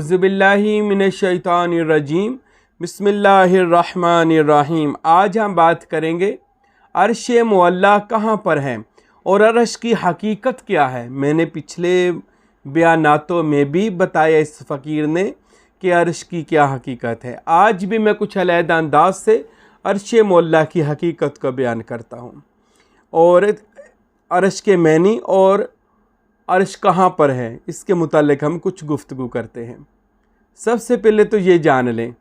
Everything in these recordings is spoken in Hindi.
औज़ुबिल्लाहि मिनश्शैतानिर्रजीम बिस्मिल्लाहिर्रहमानिर्रहीम। आज हम बात करेंगे अर्श मुअल्ला कहाँ पर है और अर्श की हकीकत क्या है। मैंने पिछले बयानातों में भी बताया इस फ़कीर ने कि अर्श की क्या हकीकत है। आज भी मैं कुछ अलहदा अंदाज से अर्श मुअल्ला की हकीकत को बयान करता हूँ और अर्श के मैनी और अर्श कहाँ पर है इसके मुतालिक हम कुछ गुफ्तगू करते हैं। सबसे पहले तो ये जान लें,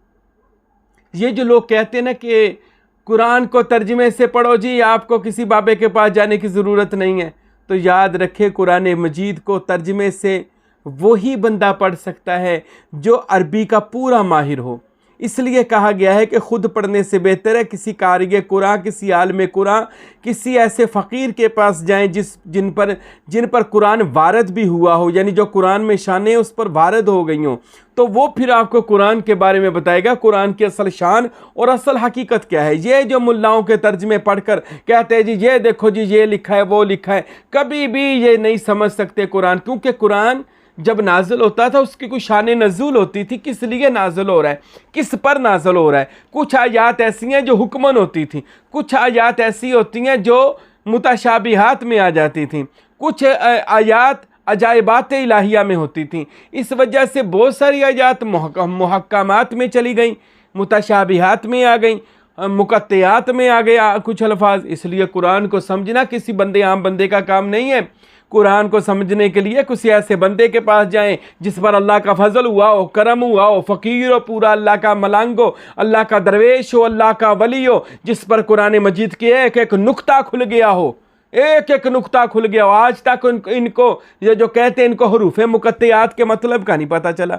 ये जो लोग कहते हैं ना कि कुरान को तर्जमे से पढ़ो जी, आपको किसी बाबे के पास जाने की ज़रूरत नहीं है, तो याद रखे कुरान मजीद को तर्जमे से वही बंदा पढ़ सकता है जो अरबी का पूरा माहिर हो। इसलिए कहा गया है कि ख़ुद पढ़ने से बेहतर है किसी कारिगे कुरान, किसी आलिम कुरान, किसी ऐसे फ़कीर के पास जाएं जिन पर कुरान वारद भी हुआ हो, यानी जो कुरान में शानें उस पर वारद हो गई हों, तो वो फिर आपको कुरान के बारे में बताएगा, कुरान की असल शान और असल हकीकत क्या है। ये जो मुल्लाओं के तर्जमे पढ़कर कहते हैं जी ये देखो जी ये लिखा है वो लिखा है, कभी भी ये नहीं समझ सकते कुरान, क्योंकि कुरान जब नाज़िल होता था उसकी कुछ शान नज़ूल होती थी, किस लिए नाज़िल हो रहा है, किस पर नाज़िल हो रहा है। कुछ आयात ऐसी हैं जो हुक्मन होती थी, कुछ आयात ऐसी होती हैं जो मुतशाबिहात में आ जाती थी, कुछ आयात अजाइबात इलाहिया में होती थी। इस वजह से बहुत सारी आयात मुहक्कमात में चली गई, मुतशाबिहात में आ गई, मुकत्तियात में आ गया कुछ अल्फाज। इसलिए कुरान को समझना किसी बंदे आम बंदे का काम नहीं है। कुरान को समझने के लिए किसी ऐसे बंदे के पास जाएं जिस पर अल्लाह का फजल हुआ हो, करम हुआ हो, फ़कीर हो, पूरा अल्लाह का मलांग हो, अल्लाह का दरवेश हो, अल्लाह का वली हो, जिस पर कुरान मजीद के एक एक नुक्ता खुल गया हो, एक एक नुक्ता खुल गया हो। आज तक इनको ये जो कहते हैं इनको हरूफ मुकत्तियात के मतलब का नहीं पता चला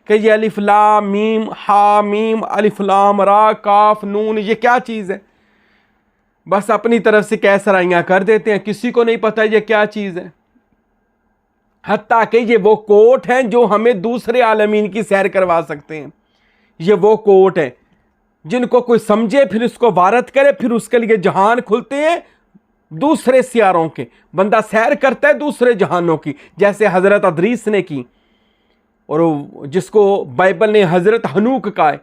कि ये अलिफ लाम मीम हा मीम अलिफ लाम रा काफ नून ये क्या चीज़ है। बस अपनी तरफ से कैसराइयाँ कर देते हैं, किसी को नहीं पता ये क्या चीज़ है। हत्ता कि ये वो कोट हैं जो हमें दूसरे आलमीन की सैर करवा सकते हैं। ये वो कोट हैं जिनको कोई समझे फिर उसको वारत करे, फिर उसके लिए जहान खुलते हैं दूसरे सियारों के, बंदा सैर करता है दूसरे जहानों की, जैसे हज़रत अदरीस ने की और जिसको बाइबल ने हज़रत हनूक कहा है।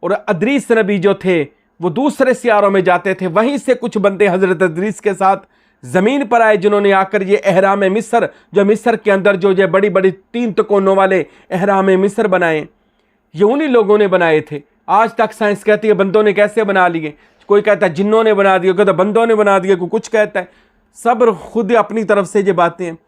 और अदरीस नबी जो थे वो दूसरे सियारों में जाते थे, वहीं से कुछ बंदे हज़रत अदरीस के साथ ज़मीन पर आए जिन्होंने आकर ये एहराम मिस्र, जो मिस्र के अंदर जो ये बड़ी बड़ी 3 तकोनों वाले एहराम मिस्र बनाए, ये उन्हीं लोगों ने बनाए थे। आज तक साइंस कहती है बंदों ने कैसे बना लिए, कोई कहता है जिन्नों ने बना दिया, कोई कहता है बंदों ने बना दिया, कोई कुछ कहता है। सब खुद अपनी तरफ से ये बातें हैं,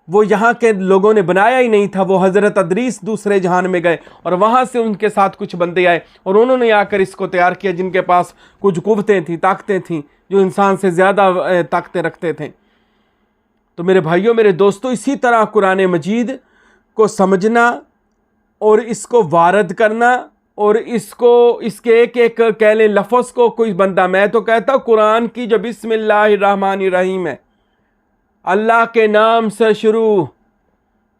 वो यहाँ के लोगों ने बनाया ही नहीं था। वो हज़रत अदरीस दूसरे जहान में गए और वहाँ से उनके साथ कुछ बंदे आए और उन्होंने आकर इसको तैयार किया, जिनके पास कुछ कुव्वतें थी, ताकतें थीं, जो इंसान से ज़्यादा ताकतें रखते थे। तो मेरे भाइयों मेरे दोस्तों, इसी तरह कुरान मजीद को समझना और इसको वारद करना और इसके एक एक कह लें लफ्ज़ को कोई बंदा, मैं तो कहता हूँ कुरान की जो बिस्मिल्लाहिर्रहमानिर्रहीम है, अल्लाह के नाम से शुरू,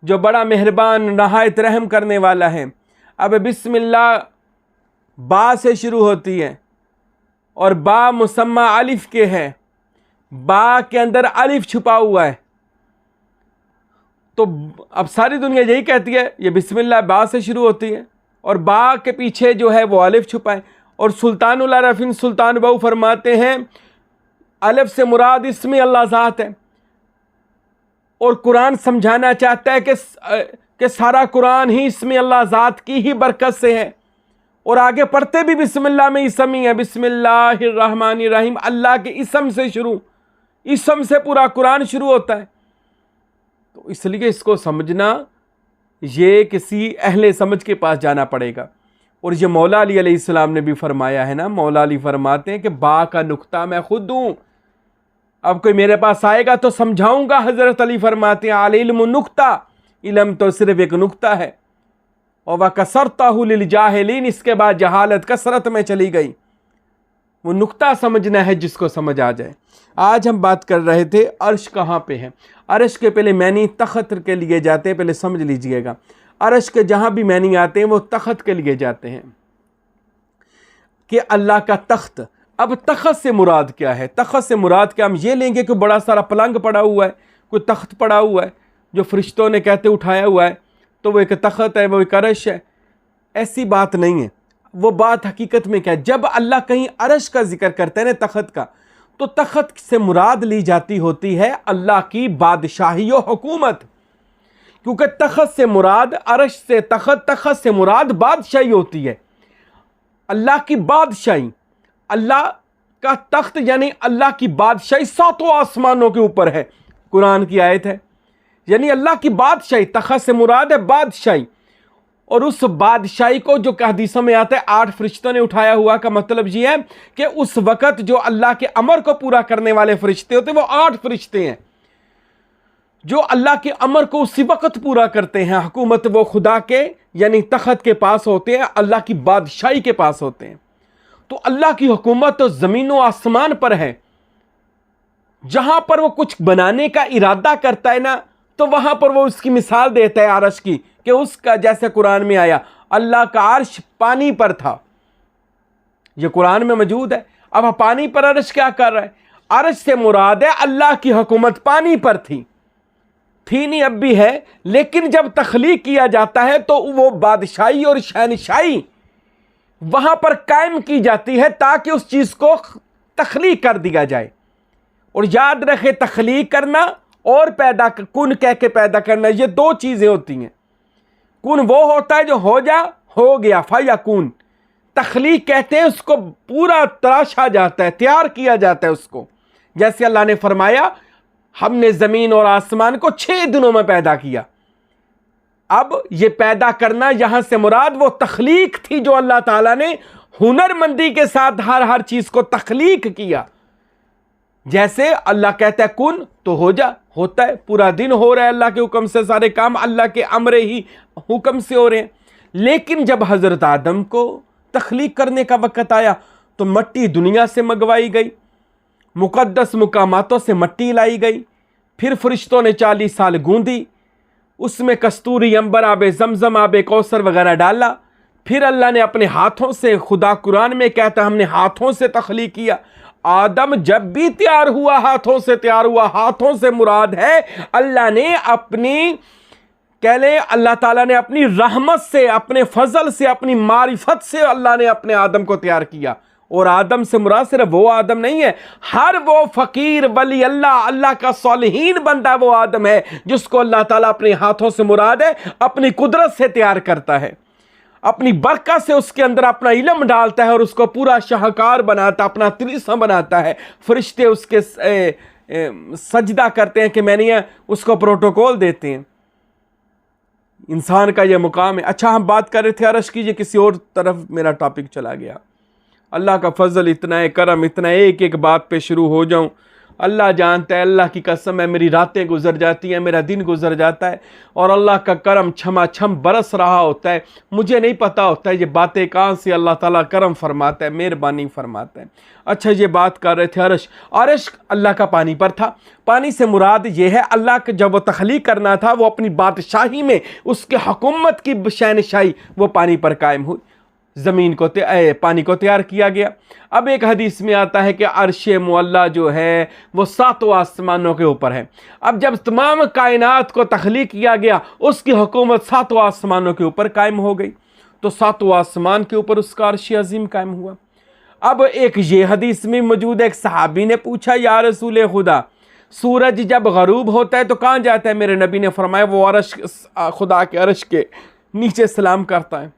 जो बड़ा मेहरबान नहायत रहम करने वाला है। अब बिस्मिल्लाह बा से शुरू होती है और बा मुसम्मा अलिफ के है, बा के अंदर अलिफ छुपा हुआ है। तो अब सारी दुनिया यही कहती है ये बिस्मिल्लाह बा से शुरू होती है और बा के पीछे जो है वो अलिफ छुपा है। और सुल्तानुल आरफीन सुल्तान बहू फरमाते हैं अलिफ से मुराद इसमें अल्लाह ज़ात है। और कुरान समझाना चाहता है कि सारा कुरान ही इसमें अल्लाह ज़ात की ही बरकत से है। और आगे पढ़ते भी बिस्मिल्लाह में इसम ही है, बिस्मिल्लाहिर्रहमानिर्रहीम, अल्लाह के इसम से शुरू, इसम से पूरा कुरान शुरू होता है। तो इसलिए इसको समझना ये किसी अहले समझ के पास जाना पड़ेगा। और ये मौला अली अलैहिस्सलाम ने भी फरमाया है ना, मौला अली फरमाते हैं कि बा का नुक्ता मैं खुद हूँ, अब कोई मेरे पास आएगा तो समझाऊंगा। हज़रत अली फरमाते हैं अल इल्मु नुक्ता, इल्म तो सिर्फ एक नुक्ता है। और वह कसरतहु लिल जाहिलीन, इसके बाद जहालत कसरत में चली गई। वो नुक्ता समझना है जिसको समझ आ जाए। आज हम बात कर रहे थे अर्श कहाँ पे है। अर्श के पहले मैनी तख्त के लिए जाते हैं, पहले समझ लीजिएगा। अर्श के जहाँ भी मैनी आते हैं वो तख्त के लिए जाते हैं कि अल्लाह का तख्त। अब तख्त से मुराद क्या है? तख्त से मुराद क्या, हम ये लेंगे कि बड़ा सारा पलंग पड़ा हुआ है, कोई तख्त पड़ा हुआ है जो फरिश्तों ने कहते उठाया हुआ है, तो वो एक तख्त है, वो एक अर्श है। ऐसी बात नहीं है। वो बात हकीकत में क्या है, जब अल्लाह कहीं अर्श का जिक्र करते हैं ना तख्त का, तो तख्त से मुराद ली जाती होती है अल्लाह की बादशाही और हुकूमत, क्योंकि तख्त से मुराद अर्श से तख्त से मुराद बादशाही होती है, अल्लाह की बादशाही। अल्लाह का तख्त यानी अल्लाह की बादशाही सातों आसमानों के ऊपर है, कुरान की आयत है। यानी अल्लाह की बादशाही, तख्त से मुराद है बादशाही। और उस बादशाही को जो हदीसों में आता है 8 फरिश्तों ने उठाया हुआ, का मतलब ये है कि उस वक़्त जो अल्लाह के अमर को पूरा करने वाले फरिश्ते होते हैं वो 8 फरिश्ते हैं जो अल्लाह के अमर को उसी वक़्त पूरा करते हैं। हुकूमत वो खुदा के यानी तख्त के पास होते हैं, अल्लाह की बादशाही के पास होते हैं। तो अल्लाह की हुकूमत तो ज़मीन व आसमान पर है। जहां पर वो कुछ बनाने का इरादा करता है ना, तो वहां पर वो उसकी मिसाल देता है अर्श की, कि उसका जैसे कुरान में आया अल्लाह का अर्श पानी पर था। ये कुरान में मौजूद है। अब पानी पर अर्श क्या कर रहा है? अर्श से मुराद है अल्लाह की हुकूमत पानी पर थी नहीं, अब भी है, लेकिन जब तख्लीक किया जाता है तो वो बादशाही और शहनशाही वहां पर कायम की जाती है ताकि उस चीज को तख्लीक कर दिया जाए। और याद रखे, तख्लीक करना और पैदा, कुन कह के पैदा करना, ये 2 चीजें होती हैं। कुन वो होता है जो हो जा, हो गया, फयकुन। तख्लीक कहते हैं उसको पूरा तराशा जाता है, तैयार किया जाता है उसको। जैसे अल्लाह ने फरमाया हमने जमीन और आसमान को 6 दिनों में पैदा किया। अब ये पैदा करना यहां से मुराद वो तख्लीक थी जो अल्लाह ताला ने हुनरमंदी के साथ हर चीज को तख्लीक किया। जैसे अल्लाह कहता है कुन तो हो जा, होता है, पूरा दिन हो रहा है, अल्लाह के हुक्म से सारे काम अल्लाह के अमरे ही हुक्म से हो रहे हैं। लेकिन जब हजरत आदम को तख्लीक करने का वक्त आया तो मट्टी दुनिया से मंगवाई गई, मुकद्दस मुकामातों से मट्टी लाई गई, फिर फरिश्तों ने 40 साल गूंदी, उसमें कस्तूरी, अंबर, आबे जमजम, आबे कौसर वगैरह डाला। फिर अल्लाह ने अपने हाथों से, खुदा कुरान में कहता हमने हाथों से तख्लीक किया। आदम जब भी तैयार हुआ हाथों से तैयार हुआ। हाथों से मुराद है अल्लाह ने अपनी, कह ले अल्लाह ताला ने अपनी रहमत से, अपने फजल से, अपनी मारिफत से अल्लाह ने अपने आदम को तैयार किया। और आदम से मुराद सिर्फ वो आदम नहीं है, हर वो फकीर वली अल्लाह का सालिहीन बंदा वो आदम है जिसको अल्लाह ताला अपने हाथों से मुराद है अपनी कुदरत से तैयार करता है, अपनी बरकत से उसके अंदर अपना इल्म डालता है और उसको पूरा शाहकार बनाता, अपना तिरिसा बनाता है। फरिश्ते उसके सजदा करते हैं कि मैंने उसको प्रोटोकॉल देते हैं। इंसान का यह मुकाम है। अच्छा, हम बात कर रहे थे अर्श की, किसी और तरफ मेरा टॉपिक चला गया। अल्लाह का फजल इतना है, करम इतना है, एक एक बात पे शुरू हो जाऊं। अल्लाह जानता है, अल्लाह की कसम है, मेरी रातें गुजर जाती हैं, मेरा दिन गुजर जाता है और अल्लाह का करम छमा छम बरस रहा होता है। मुझे नहीं पता होता है ये बातें कहाँ से अल्लाह ताला करम फरमाता है, मेहरबानी फरमाता है। अच्छा, ये बात कर रहे थे अर्श। अर्श अल्लाह का पानी पर था। पानी से मुराद ये है अल्लाह का जब वो तख्लीक करना था, वो अपनी बादशाही में उसके हुकूमत की शहनशाही वो पानी पर कायम हुई, ज़मीन को पानी को तैयार किया गया। अब एक हदीस में आता है कि अर्श मुअल्ला जो है वो 7 आसमानों के ऊपर है। अब जब तमाम कायनात को तख्लीक किया गया, उसकी हुकूमत 7 आसमानों के ऊपर कायम हो गई, तो 7 आसमान के ऊपर उसका अर्श अजीम कायम हुआ। अब एक ये हदीस में मौजूद है, एक सहाबी ने पूछा या रसूल खुदा, सूरज जब गरूब होता है तो कहाँ जाता है? मेरे नबी ने फरमाया वो अर्श, खुदा के अर्श के नीचे सलाम करता है।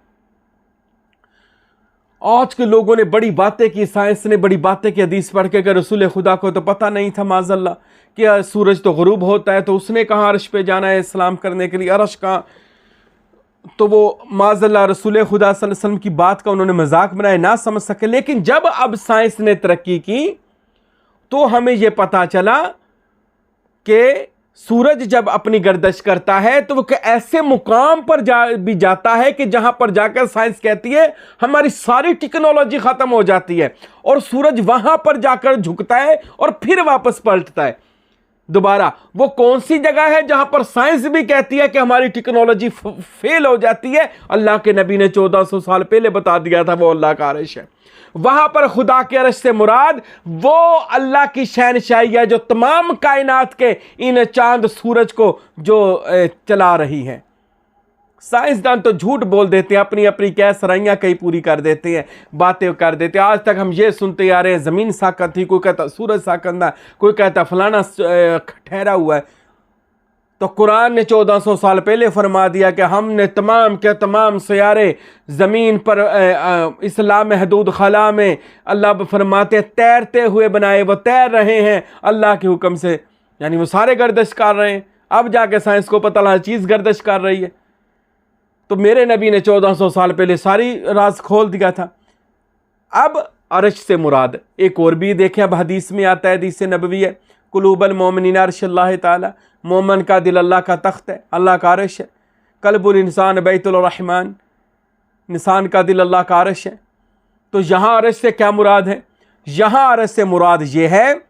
आज के लोगों ने बड़ी बातें की, साइंस ने बड़ी बातें की हदीस पढ़ के, रसूल खुदा को तो पता नहीं था माज़अल्लाह कि सूरज तो गरूब होता है, तो उसने कहाँ अर्श पे जाना है सलाम करने के लिए, अर्श कहाँ? तो वो माज़अल्लाह रसूल खुदा सल्लल्लाहु अलैहि वसल्लम की बात का उन्होंने मजाक बनाया, ना समझ सके। लेकिन जब अब साइंस ने तरक्की की तो हमें यह पता चला कि सूरज जब अपनी गर्दश करता है तो वो ऐसे मुकाम पर भी जाता है कि जहां पर जाकर साइंस कहती है हमारी सारी टेक्नोलॉजी खत्म हो जाती है, और सूरज वहां पर जाकर झुकता है और फिर वापस पलटता है दोबारा। वो कौन सी जगह है जहां पर साइंस भी कहती है कि हमारी टेक्नोलॉजी फेल हो जाती है? अल्लाह के नबी ने 1400 साल पहले बता दिया था, वो अल्लाह का अर्श है। वहां पर खुदा के अर्श से मुराद वो अल्लाह की शहनशाही है जो तमाम कायनात के इन चांद सूरज को जो चला रही है। साइंसदान तो झूठ बोल देते हैं, अपनी अपनी क्या सराइयाँ कहीं पूरी कर देते हैं, बातें कर देते हैं। आज तक हम ये सुनते आ रहे हैं ज़मीन साकत थी, कोई कहता सूरज साकत था, कोई कहता फलाना ठहरा हुआ है। तो कुरान ने 1400 साल पहले फरमा दिया कि हमने तमाम के तमाम सयारे ज़मीन पर इस्लाम हदूद खला में अल्लाह फरमाते तैरते हुए बनाए, वो तैर रहे हैं अल्लाह के हुक्म से, यानी वो सारे गर्दिश कर रहे हैं। अब जाके साइंस को पता लगा चीज़ गर्दिश कर रही है। तो मेरे नबी ने 1400 साल पहले सारी राज खोल दिया था। अब अर्श से मुराद एक और भी देखें, अब हदीस में आता है, हदीस नबवी है, कुलूबल मोमिनीन अर्शल्लाह ताला, मोमन का दिल अल्लाह का तख्त है, अल्लाह का अर्श है। कल्बुल इंसान बैतुल रहमान, इंसान का दिल अल्लाह का अर्श है। तो यहाँ अर्श से क्या मुराद है? यहाँ अर्श से मुराद ये है,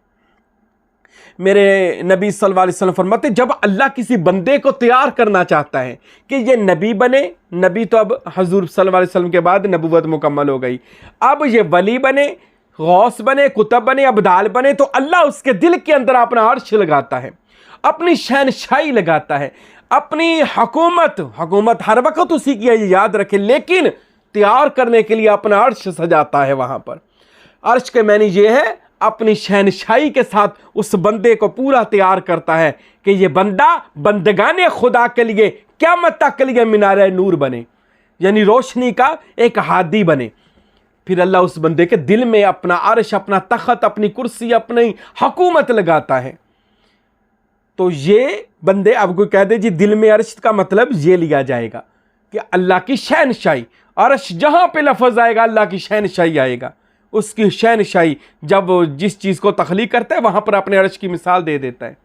मेरे नबी सल्लल्लाहु अलैहि वसल्लम फरमाते जब अल्लाह किसी बंदे को तैयार करना चाहता है कि ये नबी बने, नबी तो अब हजूर सल्लल्लाहु अलैहि वसल्लम के बाद नबूवत मुकम्मल हो गई, अब ये वली बने, गौस बने, कुतब बने, अब्दाल बने, तो अल्लाह उसके दिल के अंदर अपना अर्श लगाता है, अपनी शहनशाही लगाता है, अपनी हुकूमत हर वक्त उसी की है, याद रखें, लेकिन तैयार करने के लिए अपना अर्श सजाता है। वहाँ पर अर्श के मानी ये है अपनी शहनशाही के साथ उस बंदे को पूरा तैयार करता है कि ये बंदा बंदगाने खुदा के लिए क़यामत तक के लिए मीनारे नूर बने, यानी रोशनी का एक हादी बने। फिर अल्लाह उस बंदे के दिल में अपना अर्श, अपना तख्त, अपनी कुर्सी, अपनी हुकूमत लगाता है। तो ये बंदे, अब कोई कह दे जी दिल में अर्श का मतलब ये लिया जाएगा कि अल्लाह की शहनशाही, अर्श जहाँ पे लफ्ज़ आएगा अल्लाह की शहनशाही आएगा, उसकी शहनशाही। जब वो जिस चीज़ को तख्लीक करता है वहाँ पर अपने अर्श की मिसाल दे देता है।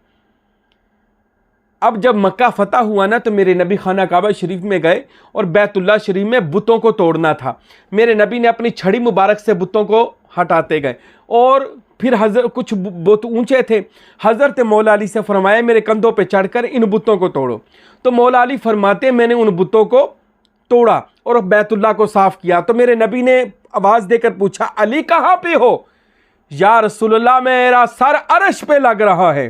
अब जब मक्का फतह हुआ ना, तो मेरे नबी खाना काबा शरीफ में गए और बैतुल्लाह शरीफ में बुतों को तोड़ना था। मेरे नबी ने अपनी छड़ी मुबारक से बुतों को हटाते गए और फिर कुछ बुत ऊंचे थे, हज़रत मौला अली से फरमाया मेरे कंधों पे चढ़कर इन बुतों को तोड़ो। तो मौला अली फरमाते मैंने उन बुतों को तोड़ा और बैतुल्लाह को साफ़ किया। तो मेरे नबी ने आवाज़ देकर पूछा अली कहाँ पे हो? या रसूलुल्लाह मेरा सर अर्श पे लग रहा है,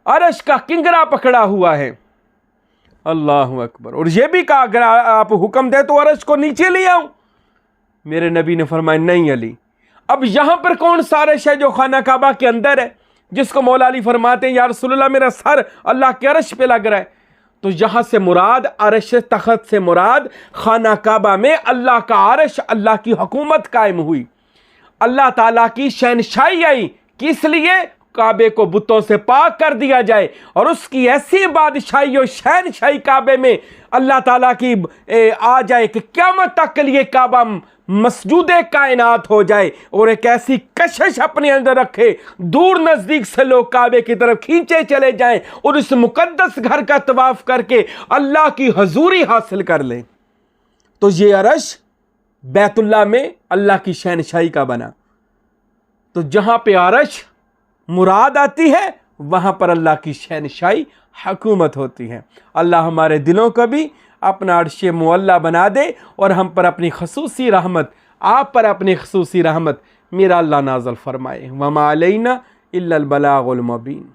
अर्श का किंगरा पकड़ा हुआ है। अल्लाह अकबर। और ये भी कहा अगर आप हुक्म दे तो अर्श को नीचे ले आऊं। मेरे नबी ने फरमाया नहीं अली। अब यहां पर कौन सा अर्श है जो खाना काबा के अंदर है, जिसको मौला अली फरमाते हैं या रसूलुल्लाह मेरा सर अल्लाह के अर्श पे लग रहा है? तो यहां से मुराद अर्श तख्त से मुराद खाना काबा में अल्लाह का अर्श, अल्लाह की हुकूमत कायम हुई, अल्लाह ताला की शहनशाही आई। किस लिए? काबे को बुतों से पाक कर दिया जाए और उसकी ऐसी बादशाही और शहनशाही काबे में अल्लाह ताला की आ जाए कि क़यामत तक के लिए काबा मस्जूदे कायनात हो जाए और एक ऐसी कशिश अपने अंदर रखे, दूर नज़दीक से लोग काबे की तरफ खींचे चले जाएं और उस मुकद्दस घर का तवाफ़ करके अल्लाह की हजूरी हासिल कर लें। तो ये अर्श बैतुल्लाह में अल्लाह की शहनशाही का बना। तो जहाँ पे अर्श मुराद आती है वहाँ पर अल्लाह की शहनशाही हुकूमत होती है। अल्लाह हमारे दिलों को भी अपना अर्श मुअल्ला बना दे और हम पर अपनी खसूसी रहमत, आप पर अपनी खसूसी रहमत मेरा अल्लाह नाज़िल फरमाए। वमा अलैना इल्लल बलागुल मुबीन।